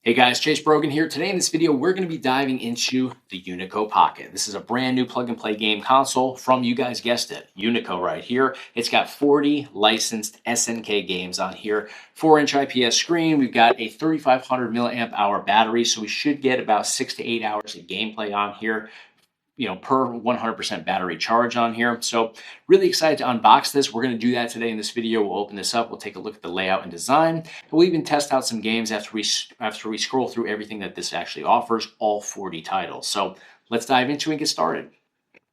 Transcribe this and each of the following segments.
Hey guys, Chase Brogan here. Today in this video, we're going to be diving into the Unico Pocket. This is a brand new plug and play game console from, you guys guessed it, Unico right here. It's got 40 licensed SNK games on here, 4-inch IPS screen. We've got a 3500 milliamp hour battery, so we should get about 6 to 8 hours of gameplay on here, per 100% battery charge on here. So really excited to unbox this. We're going to do that today in this video. We'll open this up. We'll take a look at the layout and design. And we'll even test out some games after we scroll through everything that this actually offers, all 40 titles. So let's dive into it and get started.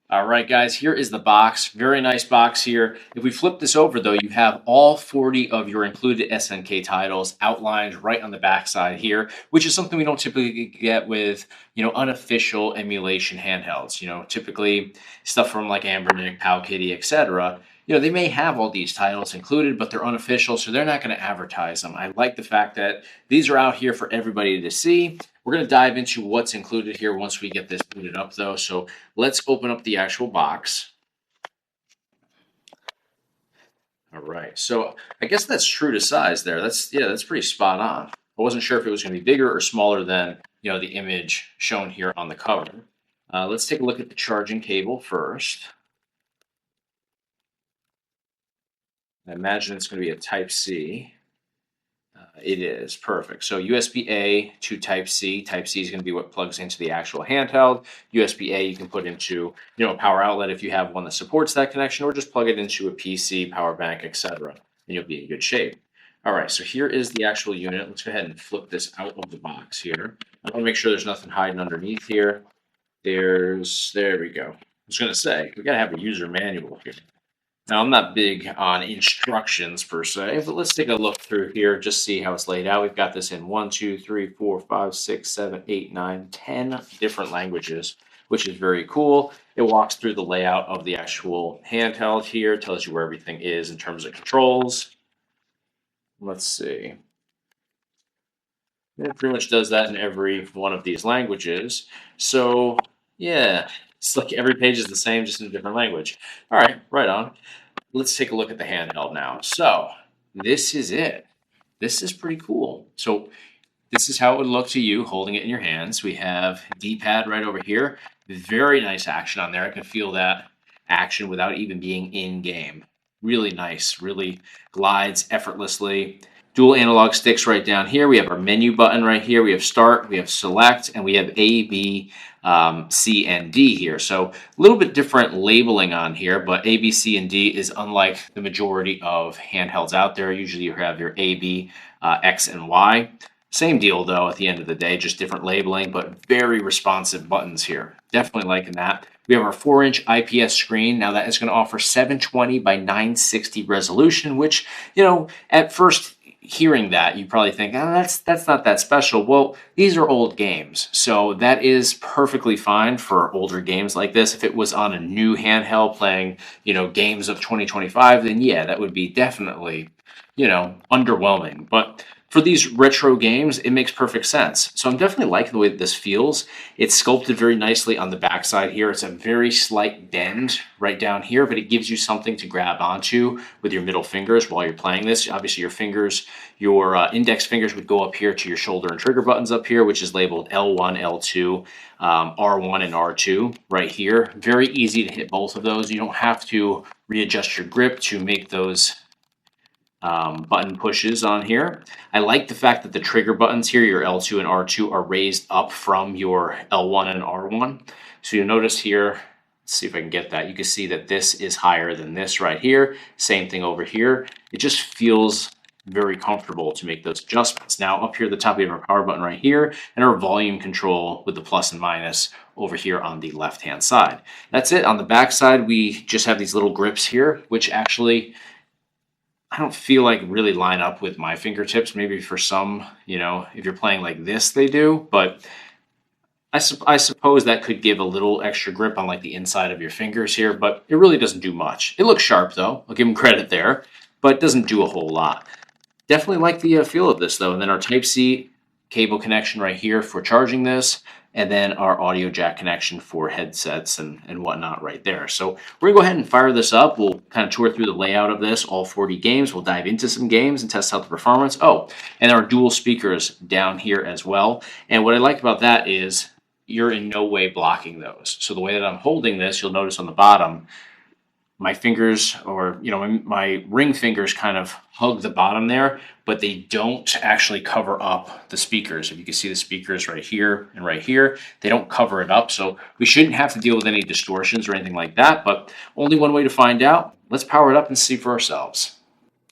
All right, guys, here is the box. Very nice box here. If we flip this over, though, you have all 40 of your included SNK titles outlined right on the back side here, which is something we don't typically get with, unofficial emulation handhelds. Typically stuff from like Ambernick, Powkitty, etc. They may have all these titles included, but they're unofficial, so they're not going to advertise them. I like the fact that these are out here for everybody to see. We're going to dive into what's included here once we get this booted up, though. So let's open up the actual box. All right. So I guess that's true to size there. That's pretty spot on. I wasn't sure if it was going to be bigger or smaller than, the image shown here on the cover. Let's take a look at the charging cable first. I imagine it's going to be a Type-C. It is perfect. So USB-A to Type-C. Type-C is going to be what plugs into the actual handheld. USB-A you can put into, a power outlet if you have one that supports that connection, or just plug it into a PC, power bank, etc. And you'll be in good shape. All right, so here is the actual unit. Let's go ahead and flip this out of the box here. I want to make sure there's nothing hiding underneath here. There we go. I was going to say, we got to have a user manual here. Now, I'm not big on instructions per se, but let's take a look through here, just see how it's laid out. We've got this in 1, 2, 3, 4, 5, 6, 7, 8, 9, 10 different languages, which is very cool. It walks through the layout of the actual handheld here, tells you where everything is in terms of controls. Let's see. It pretty much does that in every one of these languages. So, yeah, it's like every page is the same, just in a different language. All right, right on. Let's take a look at the handheld now. So this is it. This is pretty cool. So this is how it would look to you holding it in your hands. We have D-pad right over here. Very nice action on there. I can feel that action without even being in game. Really nice, really glides effortlessly. Dual analog sticks right down here. We have our menu button right here. We have start, we have select, and we have A, B, C, and D here. So a little bit different labeling on here, but A, B, C, and D is unlike the majority of handhelds out there. Usually you have your A, B, X, and Y. Same deal, though, at the end of the day, just different labeling, but very responsive buttons here. Definitely liking that. We have our 4-inch IPS screen. Now that is going to offer 720 by 960 resolution, which, at first hearing that, you probably think, that's not that special. Well, these are old games, so that is perfectly fine for older games like this. If it was on a new handheld playing, games of 2025, then yeah, that would be definitely, underwhelming. But for these retro games, it makes perfect sense. So I'm definitely liking the way that this feels. It's sculpted very nicely on the backside here. It's a very slight bend right down here, but it gives you something to grab onto with your middle fingers while you're playing this. Obviously, your index fingers would go up here to your shoulder and trigger buttons up here, which is labeled L1, L2, R1, and R2 right here. Very easy to hit both of those. You don't have to readjust your grip to make those button pushes on here. I like the fact that the trigger buttons here, your L2 and R2, are raised up from your L1 and R1. So you'll notice here, let's see if I can get that. You can see that this is higher than this right here. Same thing over here. It just feels very comfortable to make those adjustments. Now up here at the top, we have our power button right here and our volume control with the plus and minus over here on the left-hand side. That's it. On the back side, we just have these little grips here, which actually I don't feel like really line up with my fingertips. Maybe for some, if you're playing like this, they do. But I suppose that could give a little extra grip on like the inside of your fingers here. But it really doesn't do much. It looks sharp, though. I'll give them credit there. But it doesn't do a whole lot. Definitely like the feel of this, though. And then our Type-C cable connection right here for charging this, and then our audio jack connection for headsets and whatnot right there. So we're gonna go ahead and fire this up. We'll kind of tour through the layout of this, all 40 games. We'll dive into some games and test out the performance. Oh, and our dual speakers down here as well. And what I like about that is you're in no way blocking those. So the way that I'm holding this, you'll notice on the bottom, my fingers, or my ring fingers, kind of hug the bottom there, but they don't actually cover up the speakers. If you can see the speakers right here and right here, they don't cover it up. So we shouldn't have to deal with any distortions or anything like that, but only one way to find out. Let's power it up and see for ourselves.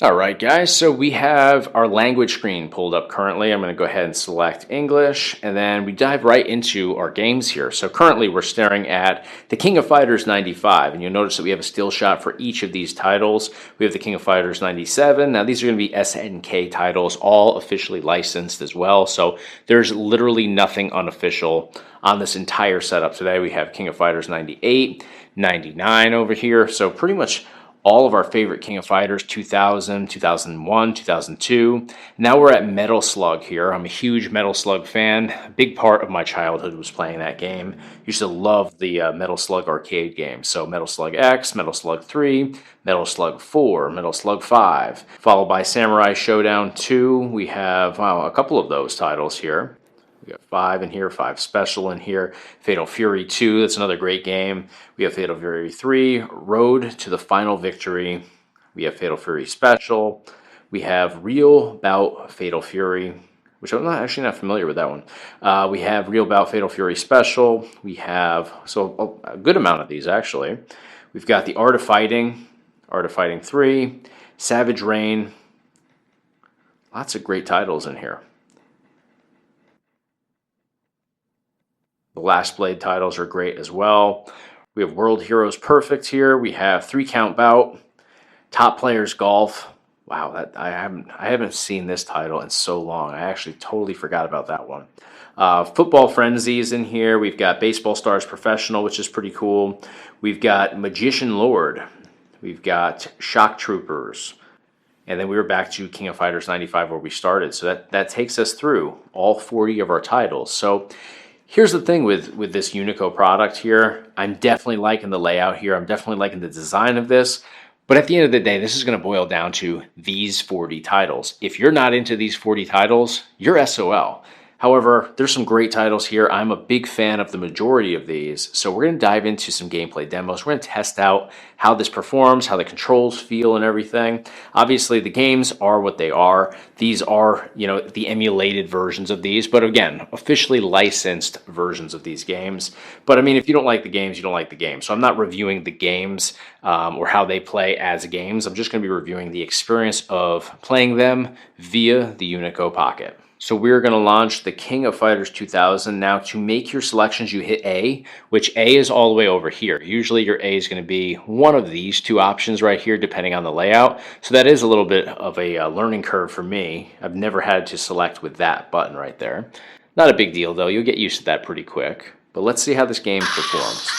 All right, guys, so we have our language screen pulled up currently. I'm going to go ahead and select English, and then we dive right into our games here. So currently we're staring at the King of Fighters 95, and you'll notice that we have a still shot for each of these titles. We have the King of Fighters 97. Now these are going to be SNK titles, all officially licensed as well, so there's literally nothing unofficial on this entire setup today. We have King of Fighters 98, 99 over here, so pretty much all of our favorite King of Fighters, 2000, 2001, 2002. Now we're at Metal Slug here. I'm a huge Metal Slug fan. A big part of my childhood was playing that game. Used to love the Metal Slug arcade games. So Metal Slug X, Metal Slug 3, Metal Slug 4, Metal Slug 5, followed by Samurai Showdown 2. We have a couple of those titles here. We got 5 in here, 5 Special in here. Fatal Fury 2, that's another great game. We have Fatal Fury 3, Road to the Final Victory. We have Fatal Fury Special. We have Real Bout Fatal Fury, which I'm actually not familiar with that one. We have Real Bout Fatal Fury Special. We have, so a good amount of these actually. We've got the Art of Fighting 3, Savage Reign. Lots of great titles in here. The Last Blade titles are great as well. We have World Heroes Perfect here. We have 3 Count Bout, Top Players Golf. Wow, that I haven't seen this title in so long. I actually totally forgot about that one. Football Frenzy is in here. We've got Baseball Stars Professional, which is pretty cool. We've got Magician Lord. We've got Shock Troopers. And then we were back to King of Fighters 95 where we started. So that takes us through all 40 of our titles. So here's the thing with this Unico product here. I'm definitely liking the layout here. I'm definitely liking the design of this. But at the end of the day, this is going to boil down to these 40 titles. If you're not into these 40 titles, you're SOL. However, there's some great titles here. I'm a big fan of the majority of these. So we're going to dive into some gameplay demos. We're going to test out how this performs, how the controls feel and everything. Obviously, the games are what they are. These are, the emulated versions of these. But again, officially licensed versions of these games. But I mean, if you don't like the games, you don't like the games. So I'm not reviewing the games or how they play as games. I'm just going to be reviewing the experience of playing them via the Unico Pocket. So we're going to launch the King of Fighters 2000. Now to make your selections, you hit A, which A is all the way over here. Usually your A is going to be one of these 2 options right here, depending on the layout. So that is a little bit of a learning curve for me. I've never had to select with that button right there. Not a big deal though. You'll get used to that pretty quick. But let's see how this game performs.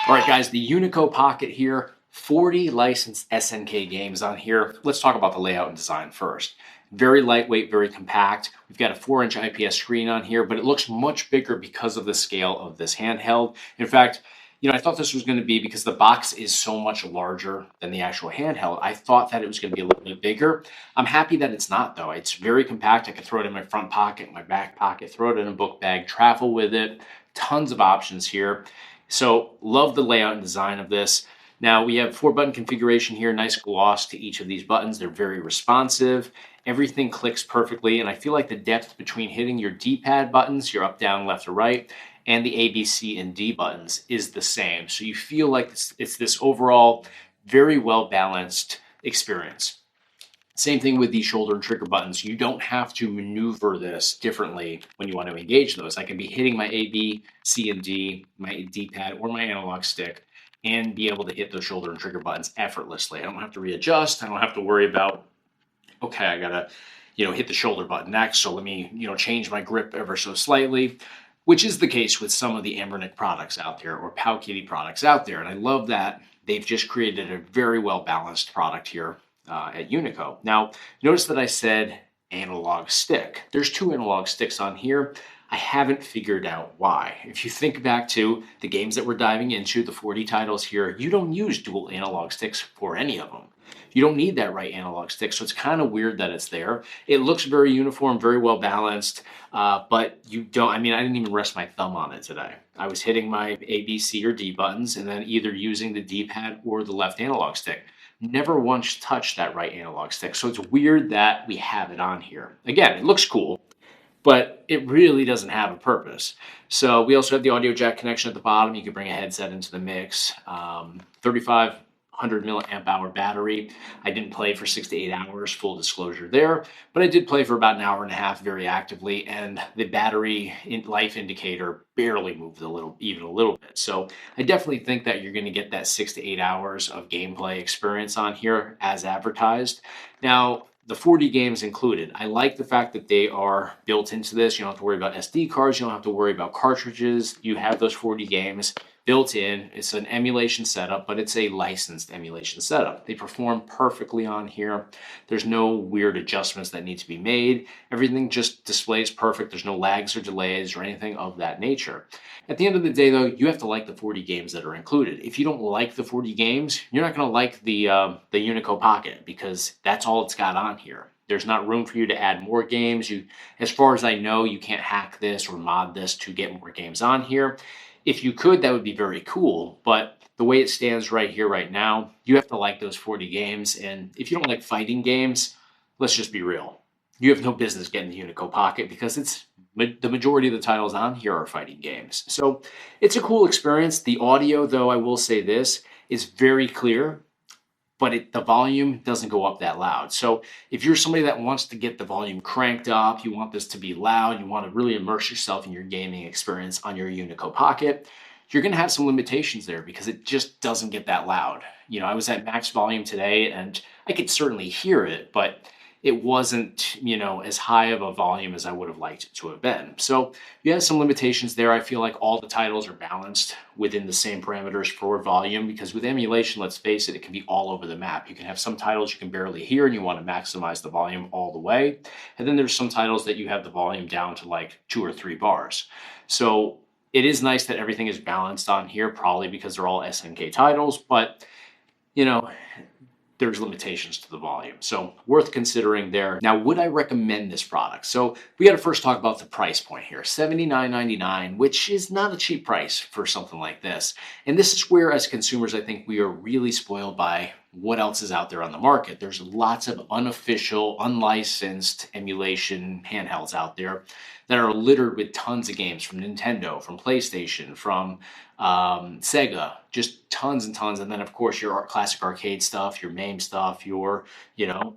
All right, guys, the Unico Pocket here, 40 licensed SNK games on here. Let's talk about the layout and design first. Very lightweight, very compact. We've got a 4-inch IPS screen on here, but it looks much bigger because of the scale of this handheld. In fact, I thought this was going to be, because the box is so much larger than the actual handheld, I thought that it was going to be a little bit bigger. I'm happy that it's not, though. It's very compact. I can throw it in my front pocket, my back pocket, throw it in a book bag, travel with it. Tons of options here. So love the layout and design of this. Now we have 4-button configuration here, nice gloss to each of these buttons. They're very responsive. Everything clicks perfectly, and I feel like the depth between hitting your D-pad buttons, your up, down, left, or right, and the A, B, C, and D buttons is the same. So you feel like it's this overall very well-balanced experience. Same thing with the shoulder and trigger buttons. You don't have to maneuver this differently when you want to engage those. I can be hitting my A, B, C, and D, my D-pad, or my analog stick, and be able to hit those shoulder and trigger buttons effortlessly. I don't have to readjust. I don't have to worry about, okay, I gotta, hit the shoulder button next, so let me, change my grip ever so slightly, which is the case with some of the Ambernick products out there, or Powkiddy products out there. And I love that they've just created a very well-balanced product here at Unico. Now, notice that I said analog stick. There's 2 analog sticks on here. I haven't figured out why. If you think back to the games that we're diving into, the 40 titles here, you don't use dual analog sticks for any of them. You don't need that right analog stick, so it's kind of weird that it's there. It looks very uniform, very well balanced, but you don't, I didn't even rest my thumb on it today. I was hitting my A, B, C, or D buttons, and then either using the D-pad or the left analog stick. Never once touched that right analog stick, so it's weird that we have it on here. Again, it looks cool, but it really doesn't have a purpose. So we also have the audio jack connection at the bottom. You can bring a headset into the mix. 3,500 milliamp hour battery. I didn't play for 6 to 8 hours, full disclosure there, but I did play for about an hour and a half very actively, and the battery life indicator barely moved even a little bit. So I definitely think that you're going to get that 6 to 8 hours of gameplay experience on here as advertised. Now, the 40 games included. I like the fact that they are built into this. You don't have to worry about SD cards. You don't have to worry about cartridges. You have those 40 games built in. It's an emulation setup, but it's a licensed emulation setup. They perform perfectly on here. There's no weird adjustments that need to be made. Everything just displays perfect. There's no lags or delays or anything of that nature. At the end of the day, though, you have to like the 40 games that are included. If you don't like the 40 games, you're not going to like the Unico Pocket, because that's all it's got on here. There's not room for you to add more games. As far as I know, you can't hack this or mod this to get more games on here. If you could, that would be very cool, but the way it stands right here, right now, you have to like those 40 games, and if you don't like fighting games, let's just be real. You have no business getting the Unico Pocket, because the majority of the titles on here are fighting games. So it's a cool experience. The audio, though, I will say this, is very clear, but the volume doesn't go up that loud. So if you're somebody that wants to get the volume cranked up, you want this to be loud, you want to really immerse yourself in your gaming experience on your Unico Pocket, you're going to have some limitations there, because it just doesn't get that loud. I was at max volume today, and I could certainly hear it, but it wasn't, as high of a volume as I would have liked it to have been. So you have some limitations there. I feel like all the titles are balanced within the same parameters for volume, because with emulation, let's face it, it can be all over the map. You can have some titles you can barely hear, and you want to maximize the volume all the way. And then there's some titles that you have the volume down to like 2 or 3 bars. So it is nice that everything is balanced on here, probably because they're all SNK titles, but there's limitations to the volume. So worth considering there. Now, would I recommend this product? So we got to first talk about the price point here, $79.99, which is not a cheap price for something like this. And this is where, as consumers, I think we are really spoiled by what else is out there on the market. There's lots of unofficial, unlicensed emulation handhelds out there that are littered with tons of games from Nintendo, from PlayStation, from Sega, just tons and tons. And then, of course, your classic arcade stuff, your MAME stuff, your,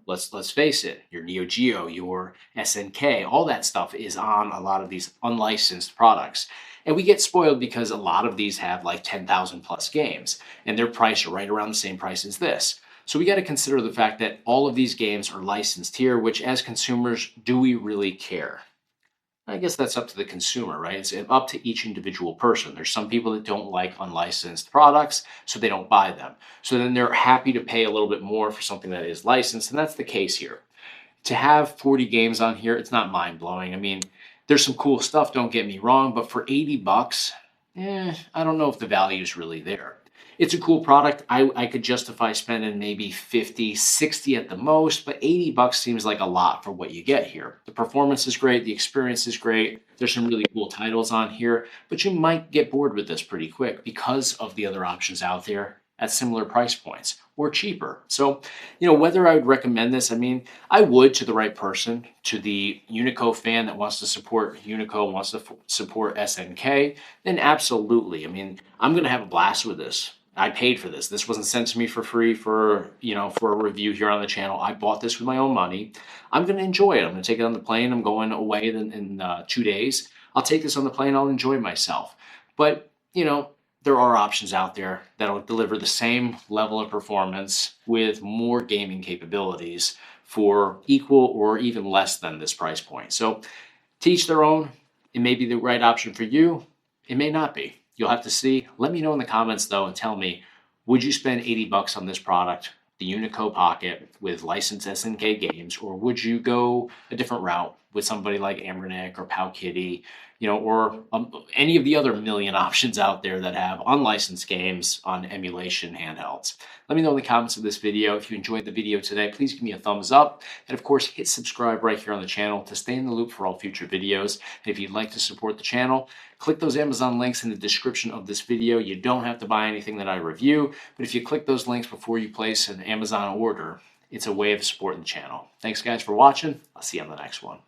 let's face it, your Neo Geo, your SNK, all that stuff is on a lot of these unlicensed products. And we get spoiled because a lot of these have like 10,000 plus games, and they're priced right around the same price as this. So we got to consider the fact that all of these games are licensed here, which as consumers, do we really care? I guess that's up to the consumer, right? It's up to each individual person. There's some people that don't like unlicensed products, so they don't buy them. So then they're happy to pay a little bit more for something that is licensed, and that's the case here. To have 40 games on here, it's not mind blowing. I mean, there's some cool stuff, don't get me wrong, but for 80 bucks, I don't know if the value is really there. It's a cool product. I could justify spending maybe 50, 60 at the most, but 80 bucks seems like a lot for what you get here. The performance is great, the experience is great. There's some really cool titles on here, but you might get bored with this pretty quick because of the other options out there at similar price points or cheaper. So, whether I would recommend this, I mean, I would to the right person, to the Unico fan that wants to support Unico, wants to support SNK, then absolutely. I mean, I'm going to have a blast with this. I paid for this. This wasn't sent to me for free for a review here on the channel. I bought this with my own money. I'm going to enjoy it. I'm going to take it on the plane. I'm going away in 2 days. I'll take this on the plane. I'll enjoy myself. But, there are options out there that'll deliver the same level of performance with more gaming capabilities for equal or even less than this price point. So to each their own. It may be the right option for you. It may not be. You'll have to see. Let me know in the comments though and tell me, would you spend 80 bucks on this product, the Unico Pocket with licensed SNK games, or would you go a different route with somebody like Ambernick or Powkitty, or any of the other million options out there that have unlicensed games on emulation handhelds? Let me know in the comments of this video. If you enjoyed the video today, please give me a thumbs up. And of course, hit subscribe right here on the channel to stay in the loop for all future videos. And if you'd like to support the channel, click those Amazon links in the description of this video. You don't have to buy anything that I review, but if you click those links before you place an Amazon order, it's a way of supporting the channel. Thanks guys for watching. I'll see you on the next one.